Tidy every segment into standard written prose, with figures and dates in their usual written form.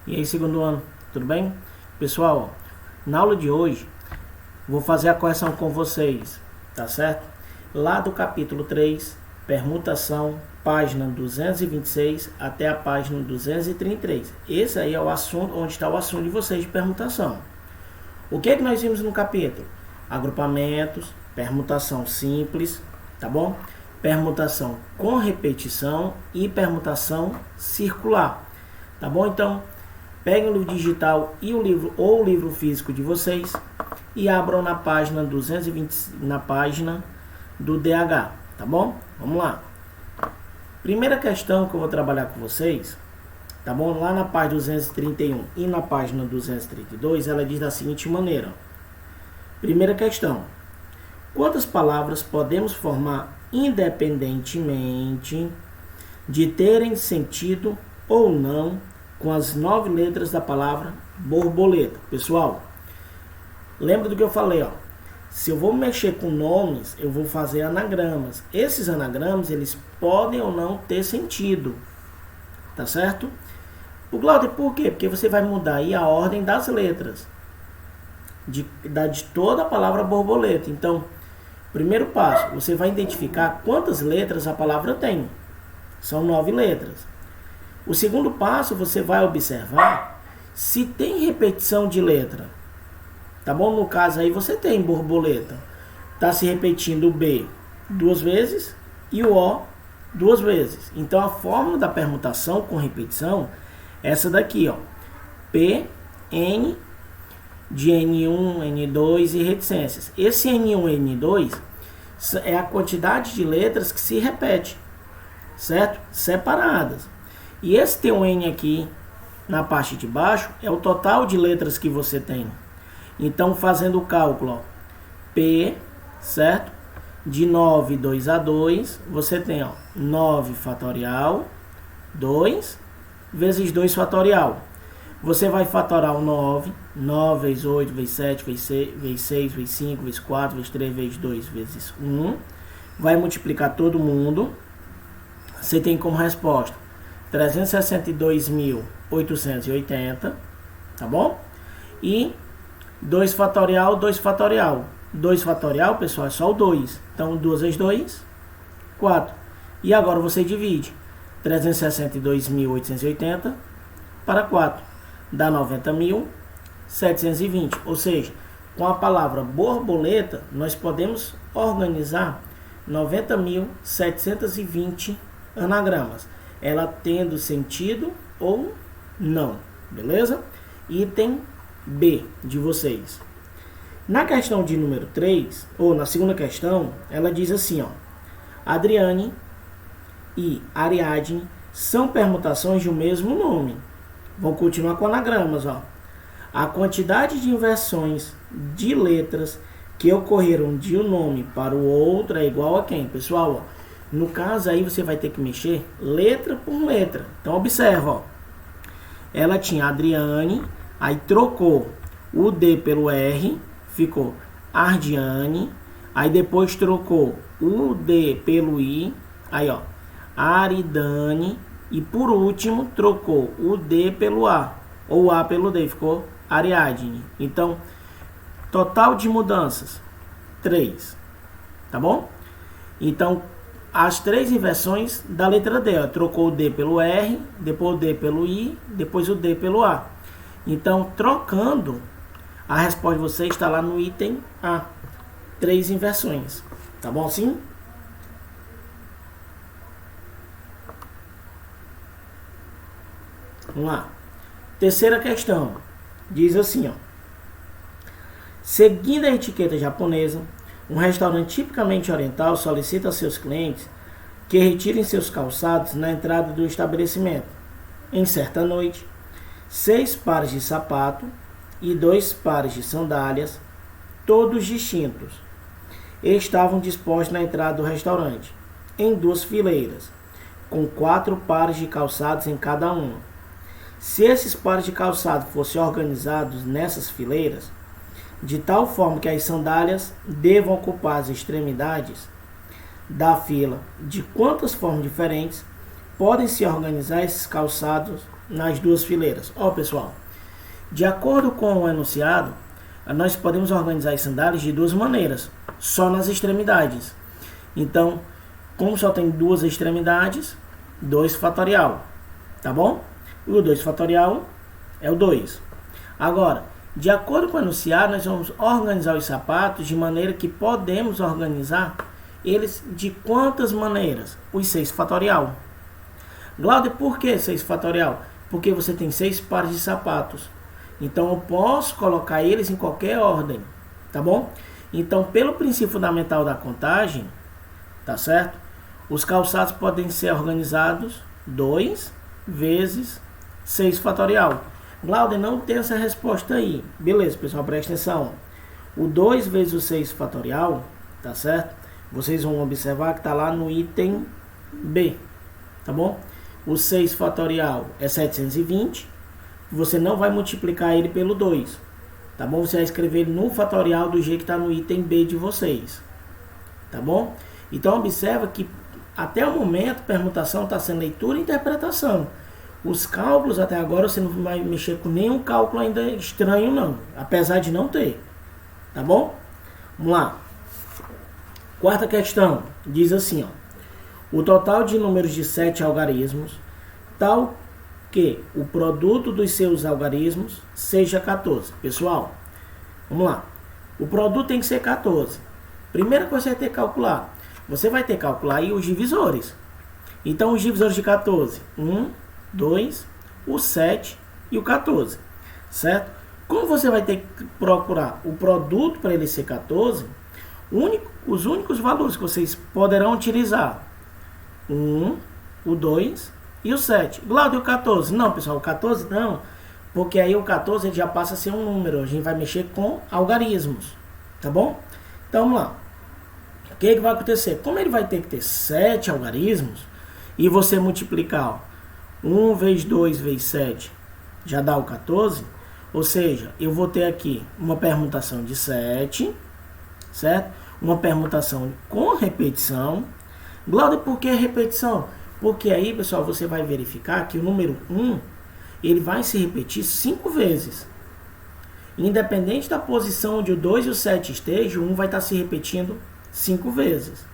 E aí, segundo ano, tudo bem? Pessoal, na aula de hoje, vou fazer a correção com vocês, tá certo? Lá do capítulo 3, permutação, página 226 até a página 233. Esse aí é o assunto, onde está o assunto de vocês de permutação. O que é que nós vimos no capítulo? Agrupamentos, permutação simples, tá bom? Permutação com repetição e permutação circular, tá bom? Então, peguem o livro digital e o livro ou o livro físico de vocês e abram na página 220, na página do DH, tá bom? Vamos lá. Primeira questão que eu vou trabalhar com vocês, tá bom? Lá na página 231 e na página 232, ela diz da seguinte maneira. Primeira questão. Quantas palavras podemos formar independentemente de terem sentido ou não com as 9 letras da palavra borboleta? Pessoal, lembra do que eu falei, ó. Se eu vou mexer com nomes, eu vou fazer anagramas. Esses anagramas, eles podem ou não ter sentido, tá certo? O Glauber, por quê? Porque você vai mudar aí a ordem das letras de toda a palavra borboleta. Então, primeiro passo, você vai identificar quantas letras a palavra tem. São 9 letras. O segundo passo, você vai observar se tem repetição de letra. Tá bom? No caso aí, você tem borboleta. Tá se repetindo o B 2 vezes e o O 2 vezes. Então, a fórmula da permutação com repetição é essa daqui, ó. P, N, de N1, N2 e reticências. Esse N1 e N2 é a quantidade de letras que se repete, certo? Separadas. E esse tem um N aqui na parte de baixo é o total de letras que você tem. Então, fazendo o cálculo, ó, P, certo? De 9, 2 a 2, você tem, ó, 9 fatorial, 2, vezes 2 fatorial. Você vai fatorar o 9, 9 vezes 8, vezes 7, vezes 6, vezes 5, vezes 4, vezes 3, vezes 2, vezes 1. Vai multiplicar todo mundo. Você tem como resposta 362.880, tá bom? E 2 fatorial, 2 fatorial. 2 fatorial, pessoal, é só o 2. Então, 2 vezes 2, 4. E agora você divide 362.880 para 4. Dá 90.720. Ou seja, com a palavra borboleta, nós podemos organizar 90.720 anagramas. Ela tendo sentido ou não. Beleza? Item B de vocês. Na questão de número 3, ou na segunda questão, ela diz assim, ó. Adriane e Ariadne são permutações de um mesmo nome. Vamos continuar com anagramas, ó. A quantidade de inversões de letras que ocorreram de um nome para o outro é igual a quem? Pessoal, ó, no caso aí você vai ter que mexer letra por letra. Então observa, ó. Ela tinha Adriane, aí trocou o D pelo R, ficou Ardiane, aí depois trocou o D pelo I, aí ó, Aridane, e por último trocou o D pelo A, ou A pelo D, ficou Ariadne. Então, total de mudanças, 3, tá bom? Então, as 3 inversões da letra D, ó, trocou o D pelo R, depois o D pelo I, depois o D pelo A. Então, trocando, a resposta de vocês está lá no item A, 3 inversões, tá bom assim? Vamos lá. Terceira questão. Diz assim, ó. Seguindo a etiqueta japonesa, um restaurante tipicamente oriental solicita a seus clientes que retirem seus calçados na entrada do estabelecimento. Em certa noite, 6 pares de sapato e 2 pares de sandálias, todos distintos, estavam dispostos na entrada do restaurante, em 2 fileiras, com 4 pares de calçados em cada uma. Se esses pares de calçado fossem organizados nessas fileiras, de tal forma que as sandálias devam ocupar as extremidades da fila, de quantas formas diferentes podem se organizar esses calçados nas duas fileiras? Ó, pessoal, de acordo com o enunciado, nós podemos organizar as sandálias de duas maneiras, só nas extremidades. Então, como só tem duas extremidades, 2 fatorial, tá bom? E o 2 fatorial é o 2. Agora, de acordo com o enunciado, nós vamos organizar os sapatos de maneira que podemos organizar eles de quantas maneiras? Os 6 fatorial. Glauber, por que 6 fatorial? Porque você tem 6 pares de sapatos. Então, eu posso colocar eles em qualquer ordem, tá bom? Então, pelo princípio fundamental da contagem, tá certo? Os calçados podem ser organizados 2 vezes 6 fatorial. Glauber, não tem essa resposta aí. Beleza, pessoal, presta atenção. O 2 vezes o 6 fatorial, tá certo? Vocês vão observar que está lá no item B, tá bom? O 6 fatorial é 720. Você não vai multiplicar ele pelo 2, tá bom? Você vai escrever ele no fatorial do jeito que está no item B de vocês, tá bom? Então, observa que até o momento, permutação está sendo leitura e interpretação. Os cálculos, até agora, você não vai mexer com nenhum cálculo ainda estranho, não. Apesar de não ter. Tá bom? Vamos lá. Quarta questão. Diz assim, ó. O total de números de 7 algarismos, tal que o produto dos seus algarismos seja 14. Pessoal, vamos lá. O produto tem que ser 14. Primeira coisa que você vai ter que calcular. Você vai ter que calcular aí os divisores. Então, os divisores de 14. 1, 2, o 7 e o 14, certo? Como você vai ter que procurar o produto para ele ser 14, os únicos valores que vocês poderão utilizar, 1, o 2 e o 7. Glauber, o 14? Não, pessoal, o 14 não, porque aí o 14 ele já passa a ser um número, a gente vai mexer com algarismos, tá bom? Então, vamos lá. O que vai acontecer? Como ele vai ter que ter 7 algarismos, e você multiplicar, ó, 1 vezes 2 vezes 7 já dá o 14. Ou seja, eu vou ter aqui uma permutação de 7, certo? Uma permutação com repetição. Glauber, por que repetição? Porque aí, pessoal, você vai verificar que o número 1 ele vai se repetir 5 vezes. Independente da posição onde o 2 e o 7 estejam, o 1 vai estar se repetindo 5 vezes.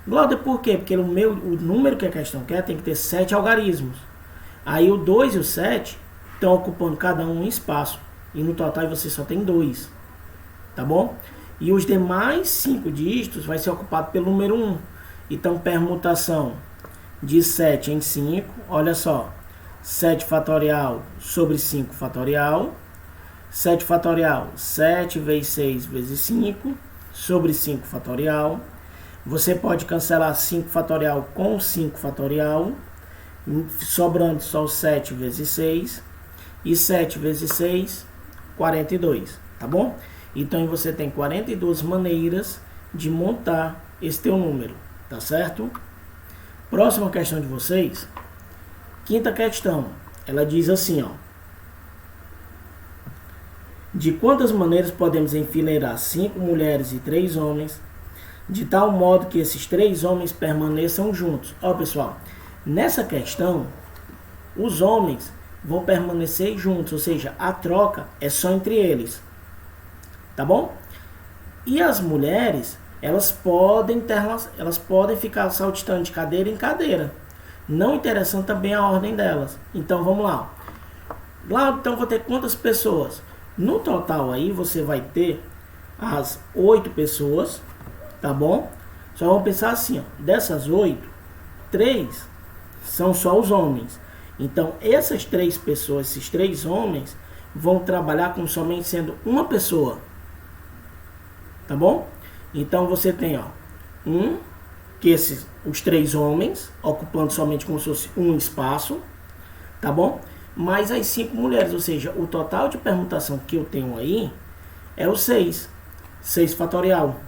Glauber, por quê? Porque o número que a questão quer tem que ter 7 algarismos. Aí o 2 e o 7 estão ocupando cada um espaço. E no total você só tem 2. Tá bom? E os demais 5 dígitos vai ser ocupado pelo número 1. Então, permutação de 7 em 5. Olha só. 7 fatorial sobre 5 fatorial. 7 fatorial, 7 vezes 6 vezes 5 sobre 5 fatorial. Você pode cancelar 5 fatorial com 5 fatorial, sobrando só o 7 vezes 6. E 7 vezes 6, 42, tá bom? Então, você tem 42 maneiras de montar esse teu número, tá certo? Próxima questão de vocês, quinta questão, ela diz assim, ó. De quantas maneiras podemos enfileirar 5 mulheres e 3 homens, de tal modo que esses 3 homens permaneçam juntos? Ó, pessoal, nessa questão, os homens vão permanecer juntos, ou seja, a troca é só entre eles, tá bom? E as mulheres, elas podem ficar saltitando de cadeira em cadeira, não interessando também a ordem delas. Então, vamos lá. Então, vou ter quantas pessoas? No total aí, você vai ter as 8 pessoas, tá bom? Só vamos pensar assim, ó, dessas 8, 3 são só os homens. Então, essas 3 pessoas, esses 3 homens, vão trabalhar como somente sendo uma pessoa. Tá bom? Então, você tem, ó, os 3 homens, ocupando somente como se fosse um espaço, tá bom? Mais as 5 mulheres, ou seja, o total de permutação que eu tenho aí é o 6 fatorial.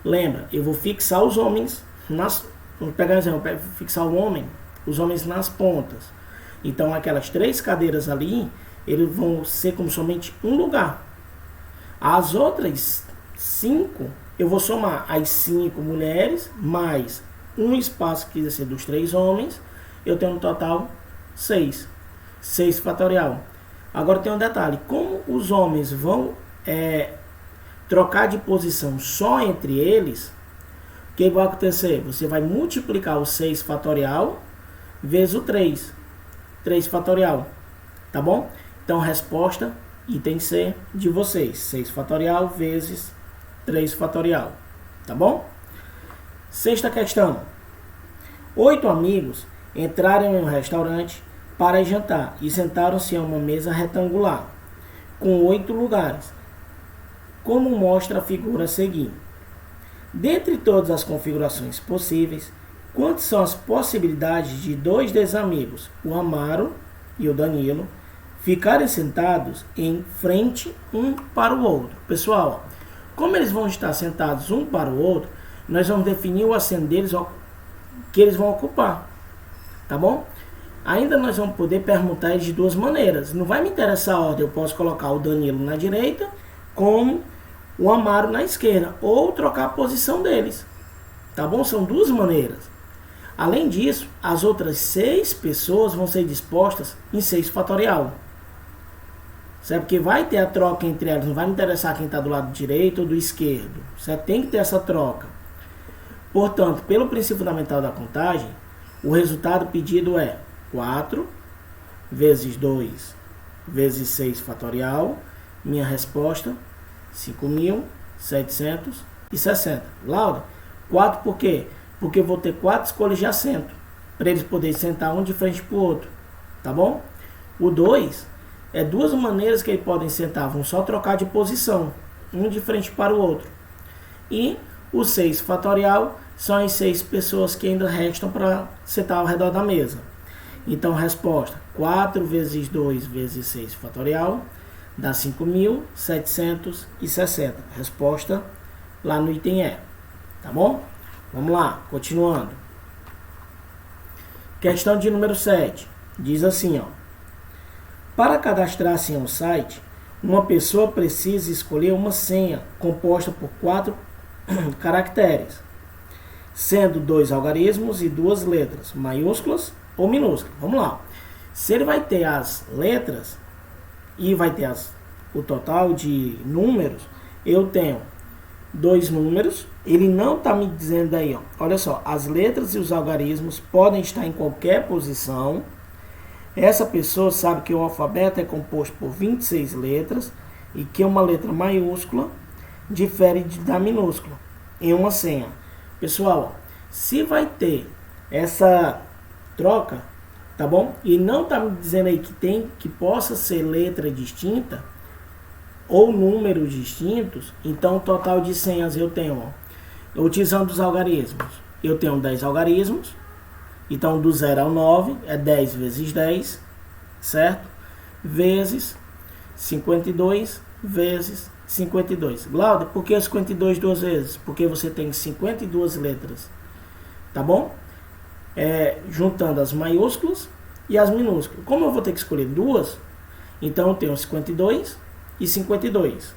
Lembra, eu vou fixar os homens vamos pegar um exemplo, vou fixar os homens nas pontas. Então, aquelas 3 cadeiras ali, eles vão ser como somente um lugar. As outras 5, eu vou somar as 5 mulheres, mais um espaço que vai ser dos 3 homens, eu tenho no total 6. 6 fatorial. Agora tem um detalhe, como os homens vão trocar de posição só entre eles, o que vai acontecer? Você vai multiplicar o 6 fatorial vezes o 3 fatorial, tá bom? Então, resposta, item C de vocês, 6 fatorial vezes 3 fatorial, tá bom? Sexta questão. 8 amigos entraram em um restaurante para jantar e sentaram-se a uma mesa retangular, com 8 lugares, como mostra a figura a seguir. Dentre todas as configurações possíveis, quantas são as possibilidades de 2 desses amigos, o Amaro e o Danilo, ficarem sentados em frente um para o outro? Pessoal, como eles vão estar sentados um para o outro, nós vamos definir o assento deles que eles vão ocupar, tá bom? Ainda nós vamos poder permutar eles de duas maneiras. Não vai me interessar a ordem, eu posso colocar o Danilo na direita, como o Amaro na esquerda, ou trocar a posição deles, tá bom? São duas maneiras. Além disso, as outras 6 pessoas vão ser dispostas em 6 fatorial, certo? Porque vai ter a troca entre elas, não vai me interessar quem está do lado direito ou do esquerdo, certo? Tem que ter essa troca. Portanto, pelo princípio fundamental da contagem, o resultado pedido é 4 vezes 2 vezes 6 fatorial. Minha resposta, 5.760. Laura, 4 por quê? Porque eu vou ter 4 escolhas de assento, para eles poderem sentar um de frente para o outro, tá bom? O 2 é 2 maneiras que eles podem sentar, vão só trocar de posição, um de frente para o outro. E o 6 fatorial são as 6 pessoas que ainda restam para sentar ao redor da mesa. Então, resposta, 4 vezes 2 vezes 6 fatorial dá 5.760. Resposta lá no item E. Tá bom? Vamos lá, continuando. Questão de número 7. Diz assim, ó. Para cadastrar-se em um site, uma pessoa precisa escolher uma senha composta por 4 caracteres, sendo 2 algarismos e 2 letras, maiúsculas ou minúsculas. Vamos lá. Se ele vai ter as letras e vai ter o total de números, eu tenho 2 números. Ele não está me dizendo aí, ó. Olha só, as letras e os algarismos podem estar em qualquer posição. Essa pessoa sabe que o alfabeto é composto por 26 letras e que uma letra maiúscula difere da minúscula em uma senha. Pessoal, se vai ter essa troca, tá bom? E não tá me dizendo aí que possa ser letra distinta ou números distintos, então o total de senhas eu tenho, ó, utilizando os algarismos, eu tenho 10 algarismos, então do 0 ao 9 é 10 vezes 10, certo? Vezes 52 vezes 52. Glaude, por que 52 duas vezes? Porque você tem 52 letras, tá bom? Juntando as maiúsculas e as minúsculas. Como eu vou ter que escolher duas, então eu tenho 52 e 52,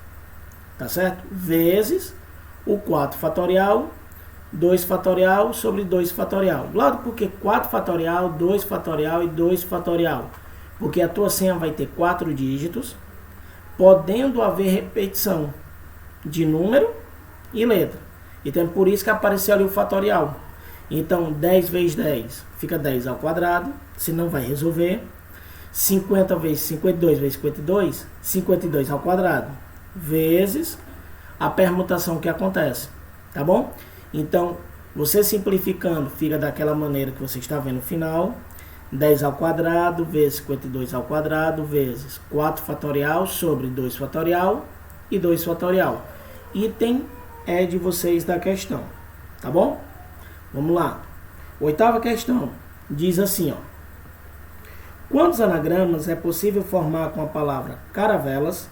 tá certo? Vezes o 4 fatorial, 2 fatorial sobre 2 fatorial. Glaude, por que 4 fatorial, 2 fatorial e 2 fatorial? Porque a tua senha vai ter 4 dígitos, podendo haver repetição de número e letra. Então, por isso que apareceu ali o fatorial. Então, 10 vezes 10 fica 10 ao quadrado, se não vai resolver. 50 vezes 52 vezes 52, 52 ao quadrado, vezes a permutação que acontece, tá bom? Então, você simplificando, fica daquela maneira que você está vendo no final. 10 ao quadrado vezes 52 ao quadrado vezes 4 fatorial sobre 2 fatorial e 2 fatorial. Item é de vocês da questão, tá bom? Vamos lá. 8ª questão diz assim, ó. Quantos anagramas é possível formar com a palavra caravelas,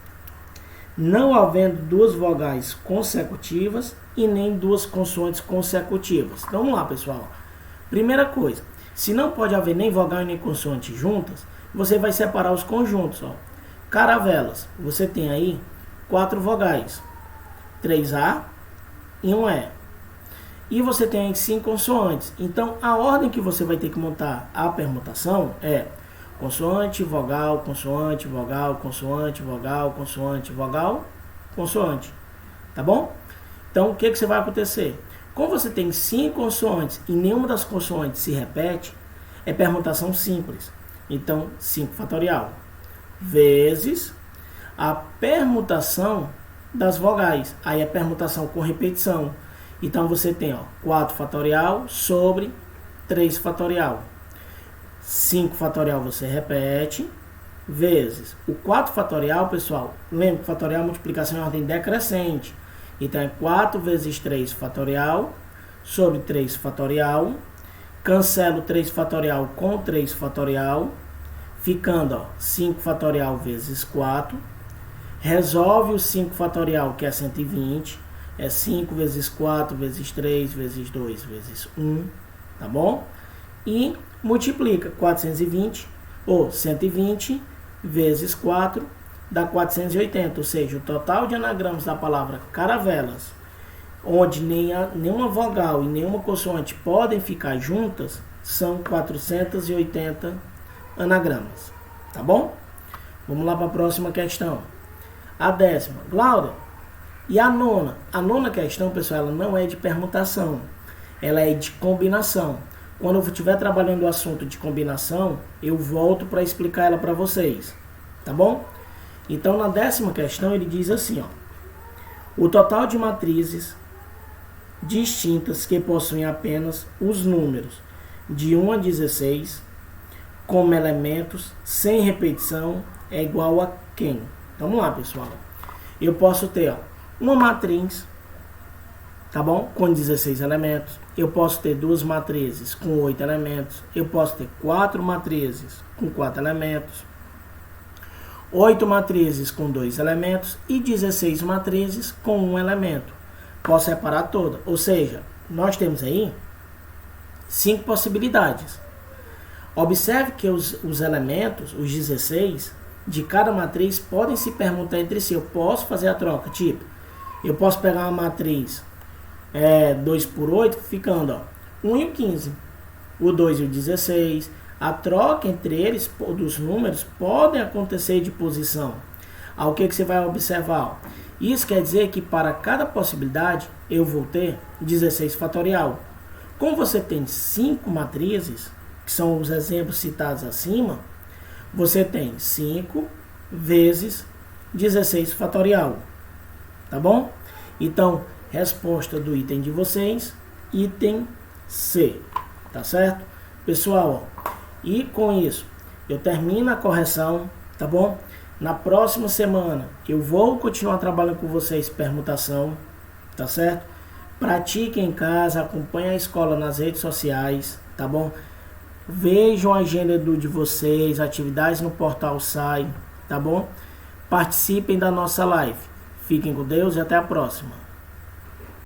não havendo 2 vogais consecutivas e nem 2 consoantes consecutivas? Então, vamos lá, pessoal. Primeira coisa, se não pode haver nem vogal e nem consoante juntas, você vai separar os conjuntos, ó. Caravelas, você tem aí 4 vogais, 3A e 1E. E você tem aí 5 consoantes. Então, a ordem que você vai ter que montar a permutação é Consoante, vogal, consoante, vogal, consoante, vogal, consoante, vogal, consoante. Tá bom? Então, o que você vai acontecer? Como você tem 5 consoantes e nenhuma das consoantes se repete, é permutação simples. Então, 5 fatorial vezes a permutação das vogais. Aí é permutação com repetição. Então, você tem 4 fatorial sobre 3 fatorial. 5 fatorial você repete, vezes o 4 fatorial, pessoal. Lembra que fatorial é multiplicação em ordem decrescente. Então, é 4 vezes 3 fatorial sobre 3 fatorial. Cancelo 3 fatorial com 3 fatorial. Ficando 5 fatorial vezes 4. Resolve o 5 fatorial, que é 120. É 5 vezes 4 vezes 3 vezes 2 vezes 1. Tá bom? E multiplica 420 ou 120 vezes 4 dá 480, ou seja, o total de anagramas da palavra caravelas, onde nenhuma vogal e nenhuma consoante podem ficar juntas, são 480 anagramas. Tá bom? Vamos lá para a próxima questão. A 10ª. Glauder, e a 9ª? A 9ª questão, pessoal, ela não é de permutação, ela é de combinação. Quando eu estiver trabalhando o assunto de combinação, eu volto para explicar ela para vocês. Tá bom? Então, na 10ª questão, ele diz assim, o total de matrizes distintas que possuem apenas os números de 1 a 16 como elementos sem repetição é igual a quem? Vamos lá, pessoal. Eu posso ter uma matriz, tá bom? Com 16 elementos. Eu posso ter 2 matrizes com 8 elementos. Eu posso ter 4 matrizes com 4 elementos. 8 matrizes com 2 elementos e 16 matrizes com 1 elemento. Posso separar toda. Ou seja, nós temos aí 5 possibilidades. Observe que os elementos, os 16, de cada matriz podem se permutar entre si. Eu posso fazer a troca. Tipo, eu posso pegar uma matriz 2 por 8, ficando 1 e o 15. O 2 e o 16. A troca entre eles, dos números, podem acontecer de posição. Ao que você vai observar? Isso quer dizer que para cada possibilidade, eu vou ter 16 fatorial. Como você tem 5 matrizes, que são os exemplos citados acima, você tem 5 vezes 16 fatorial. Tá bom? Então, resposta do item de vocês, item C. Tá certo? Pessoal, e com isso, eu termino a correção, tá bom? Na próxima semana, eu vou continuar trabalhando com vocês permutação, tá certo? Pratiquem em casa, acompanhem a escola nas redes sociais, tá bom? Vejam a agenda de vocês, atividades no portal SAI, tá bom? Participem da nossa live. Fiquem com Deus e até a próxima.